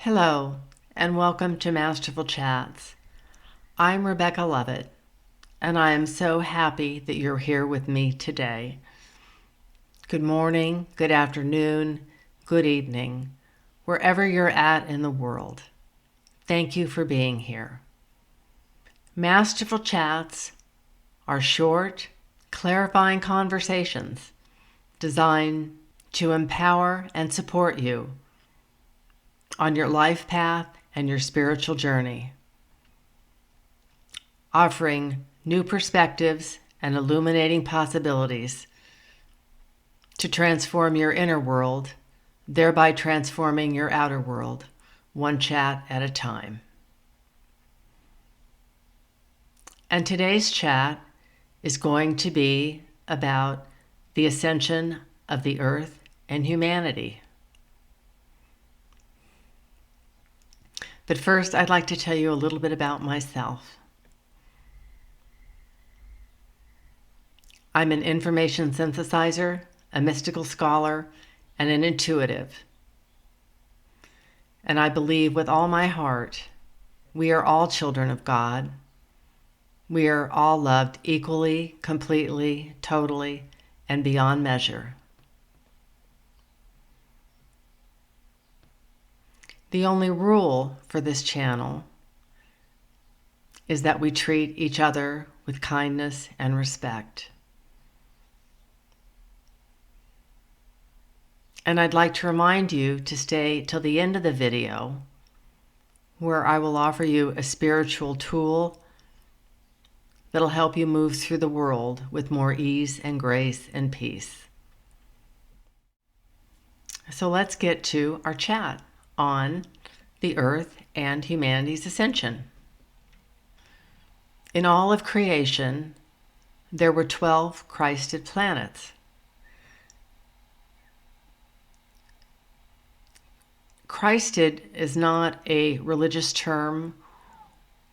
Hello, and welcome to Masterful Chats. I'm Rebecca Lovett, and I am so happy that you're here with me today. Good morning, good afternoon, good evening, wherever you're at in the world. Thank you for being here. Masterful Chats are short, clarifying conversations designed to empower and support you on your life path and your spiritual journey, offering new perspectives and illuminating possibilities to transform your inner world, thereby transforming your outer world, one chat at a time. And today's chat is going to be about the ascension of the earth and humanity. But first, I'd like to tell you a little bit about myself. I'm an information synthesizer, a mystical scholar, and an intuitive. And I believe with all my heart, we are all children of God. We are all loved equally, completely, totally, and beyond measure. The only rule for this channel is that we treat each other with kindness and respect. And I'd like to remind you to stay till the end of the video, where I will offer you a spiritual tool that'll help you move through the world with more ease and grace and peace. So let's get to our chat on the earth and humanity's ascension. In all of creation, there were 12 Christed planets. Christed is not a religious term,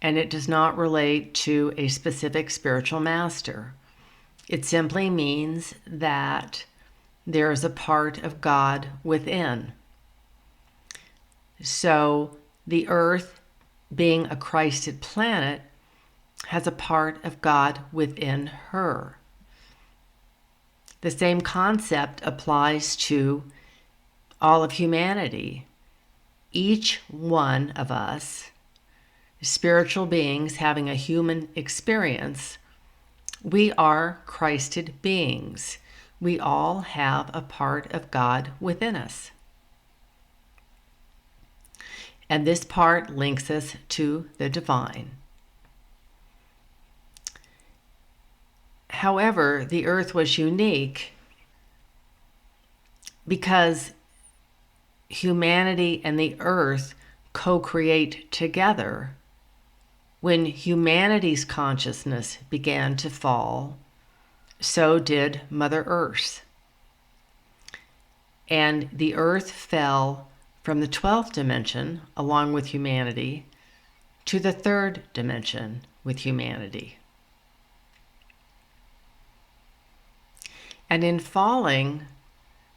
and it does not relate to a specific spiritual master. It simply means that there is a part of God within. So the earth, being a Christed planet, has a part of God within her. The same concept applies to all of humanity. Each one of us, spiritual beings having a human experience, we are Christed beings. We all have a part of God within us. And this part links us to the divine. However, the earth was unique because humanity and the earth co-create together. When humanity's consciousness began to fall, so did Mother Earth. And the earth fell from the 12th dimension, along with humanity, to the 3rd dimension with humanity. And in falling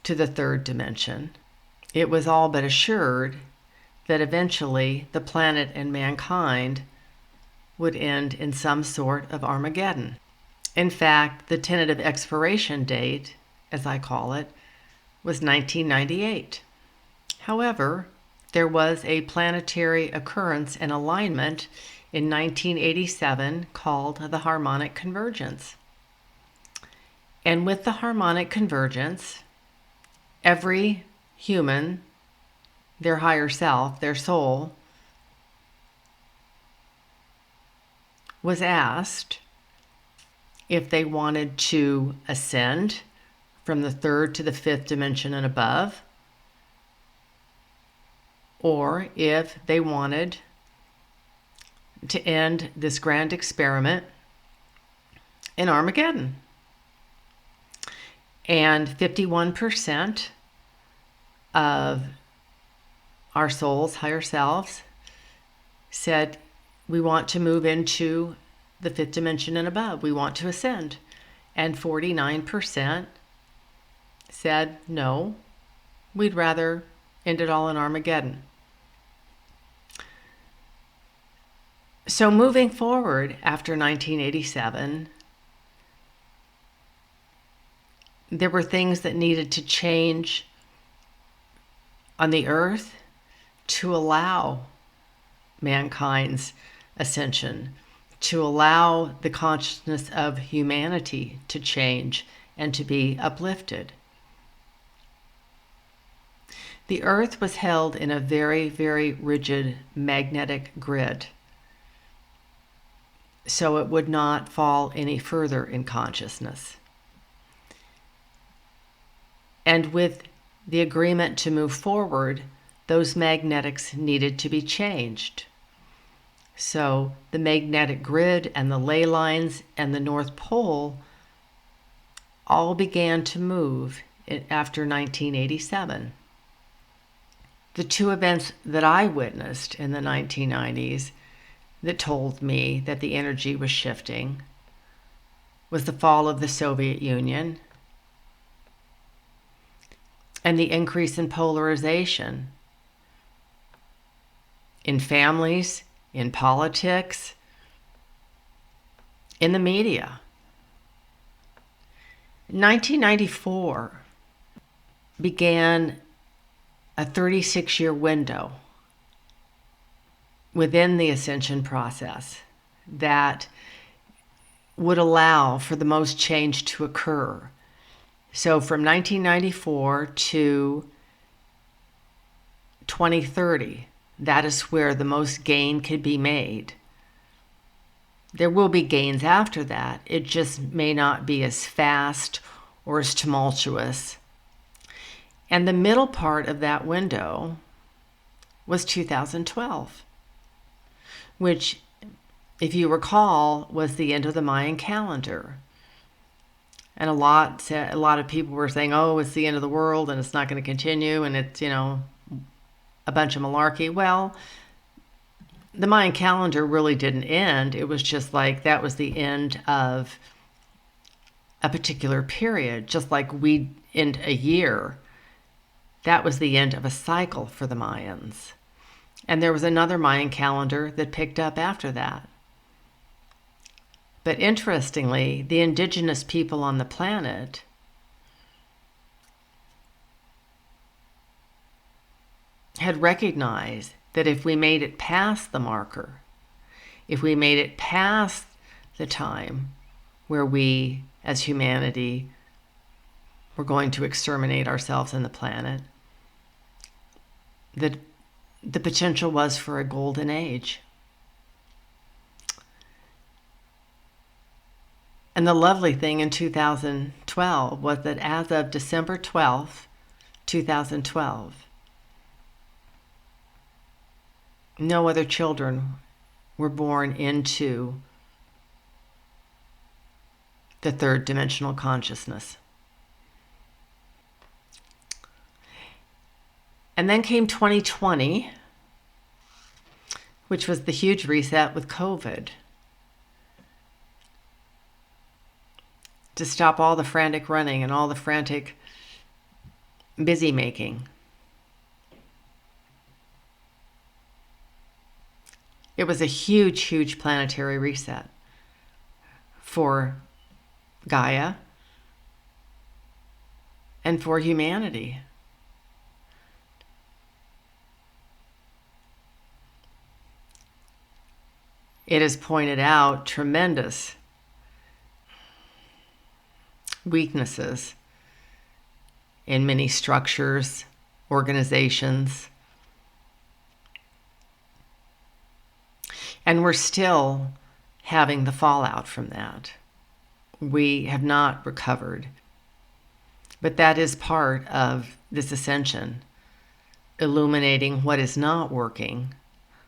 to the 3rd dimension, it was all but assured that eventually the planet and mankind would end in some sort of Armageddon. In fact, the tentative expiration date, as I call it, was 1998. However, there was a planetary occurrence and alignment in 1987 called the harmonic convergence. And with the harmonic convergence, every human, their higher self, their soul, was asked if they wanted to ascend from the 3rd to the 5th dimension and above, or if they wanted to end this grand experiment in Armageddon. And 51% of our souls, higher selves, said, we want to move into the 5th dimension and above. We want to ascend. And 49% said, no, we'd rather end it all in Armageddon. So moving forward after 1987, there were things that needed to change on the earth to allow mankind's ascension, to allow the consciousness of humanity to change and to be uplifted. The earth was held in a very, very rigid magnetic grid, so it would not fall any further in consciousness. And with the agreement to move forward, those magnetics needed to be changed. So the magnetic grid and the ley lines and the North Pole all began to move after 1987. The two events that I witnessed in the 1990s that told me that the energy was shifting was the fall of the Soviet Union and the increase in polarization in families, in politics, in the media. 1994 began a 36-year window within the ascension process that would allow for the most change to occur. So from 1994 to 2030, that is where the most gain could be made. There will be gains after that. It just may not be as fast or as tumultuous. And the middle part of that window was 2012, which, if you recall, was the end of the Mayan calendar. And a lot of people were saying, oh, it's the end of the world and it's not going to continue and it's, a bunch of malarkey. Well, the Mayan calendar really didn't end. It was just like that was the end of a particular period, just like we end a year. That was the end of a cycle for the Mayans. And there was another Mayan calendar that picked up after that. But interestingly, the indigenous people on the planet had recognized that if we made it past the marker, if we made it past the time where we, as humanity, were going to exterminate ourselves and the planet, that the potential was for a golden age. And the lovely thing in 2012 was that as of December 12th, 2012, no other children were born into the third dimensional consciousness. And then came 2020, which was the huge reset with COVID, to stop all the frantic running and all the frantic busy making. It was a huge, huge planetary reset for Gaia and for humanity. It has pointed out tremendous weaknesses in many structures, organizations, and we're still having the fallout from that. We have not recovered. But that is part of this ascension, illuminating what is not working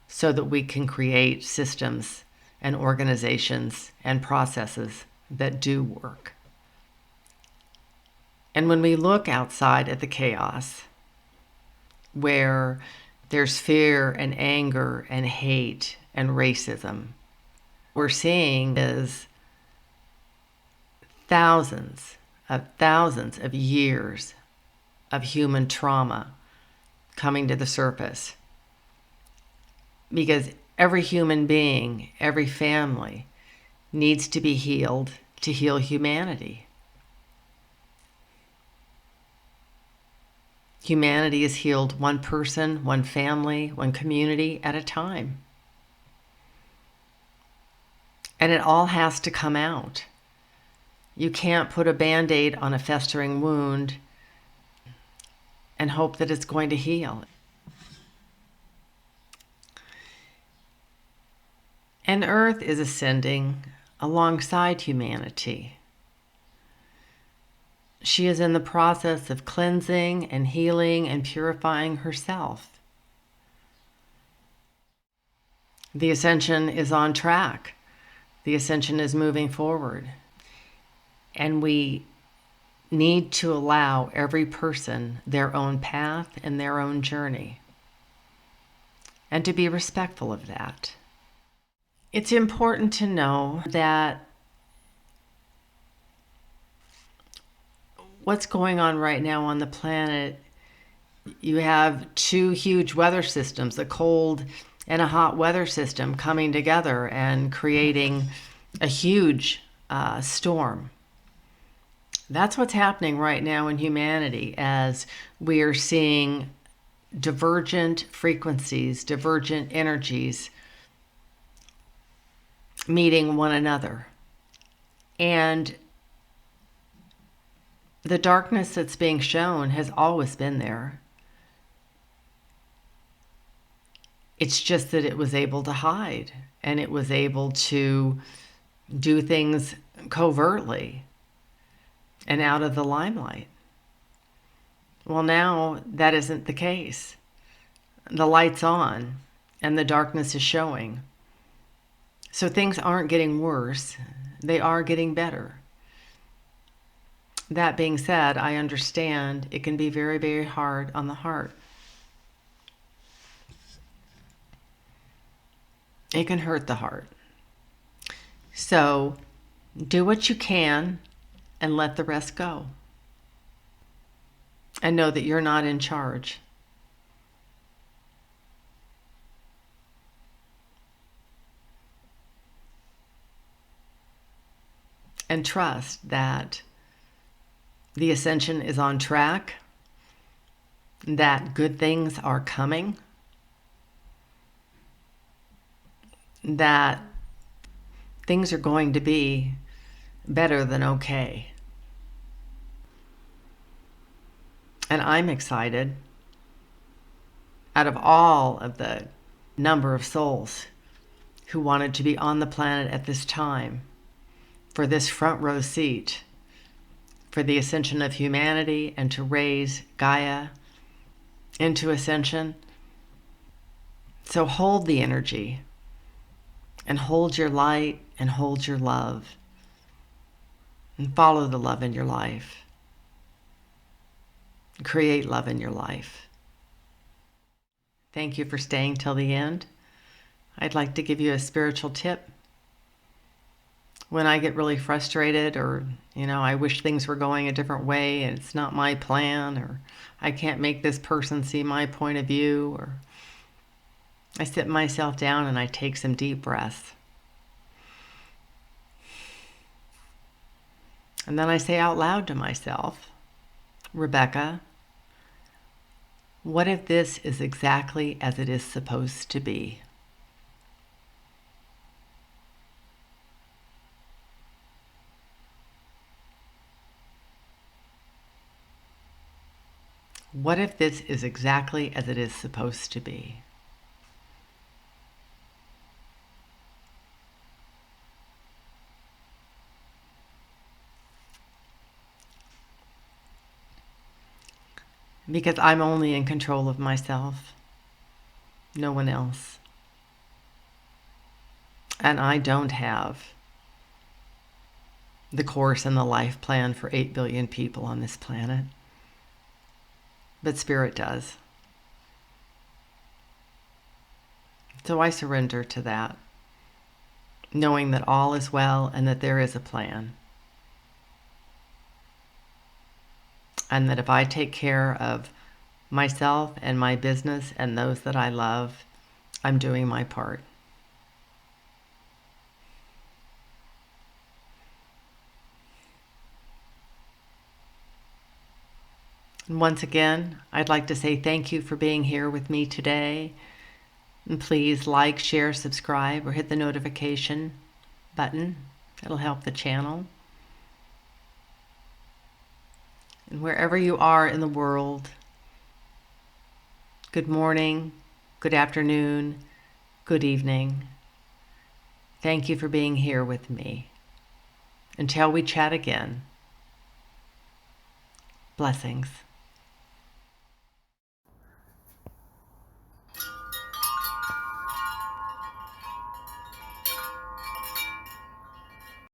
so that we can create systems and organizations and processes that do work. And when we look outside at the chaos, where there's fear and anger and hate and racism, we're seeing is thousands of years of human trauma coming to the surface. Because Every human being, every family needs to be healed to heal humanity. Humanity is healed one person, one family, one community at a time. And it all has to come out. You can't put a Band-Aid on a festering wound and hope that it's going to heal. And Earth is ascending alongside humanity. She is in the process of cleansing and healing and purifying herself. The Ascension is on track. The Ascension is moving forward. And we need to allow every person their own path and their own journey, and to be respectful of that. It's important to know that what's going on right now on the planet, you have two huge weather systems, a cold and a hot weather system coming together and creating a huge storm. That's what's happening right now in humanity, as we are seeing divergent frequencies, divergent energies meeting one another. And the darkness that's being shown has always been there. It's just that it was able to hide, and it was able to do things covertly and out of the limelight. Well, now that isn't the case. The light's on and the darkness is showing. So things aren't getting worse, they are getting better. That being said, I understand it can be very, very hard on the heart. It can hurt the heart. So do what you can and let the rest go. And know that you're not in charge. And trust that the Ascension is on track, that good things are coming, that things are going to be better than okay. And I'm excited. Out of all of the number of souls who wanted to be on the planet at this time, for this front row seat, for the ascension of humanity and to raise Gaia into ascension. So hold the energy and hold your light and hold your love and follow the love in your life. Create love in your life. Thank you for staying till the end. I'd like to give you a spiritual tip. When I get really frustrated, or, I wish things were going a different way and it's not my plan, or I can't make this person see my point of view, or I sit myself down and I take some deep breaths. And then I say out loud to myself, Rebecca, what if this is exactly as it is supposed to be? What if this is exactly as it is supposed to be? Because I'm only in control of myself, no one else. And I don't have the course and the life plan for 8 billion people on this planet. But Spirit does. So I surrender to that, knowing that all is well and that there is a plan. And that if I take care of myself and my business and those that I love, I'm doing my part. And once again, I'd like to say thank you for being here with me today. And please like, share, subscribe, or hit the notification button. It'll help the channel. And wherever you are in the world, good morning, good afternoon, good evening. Thank you for being here with me. Until we chat again, blessings.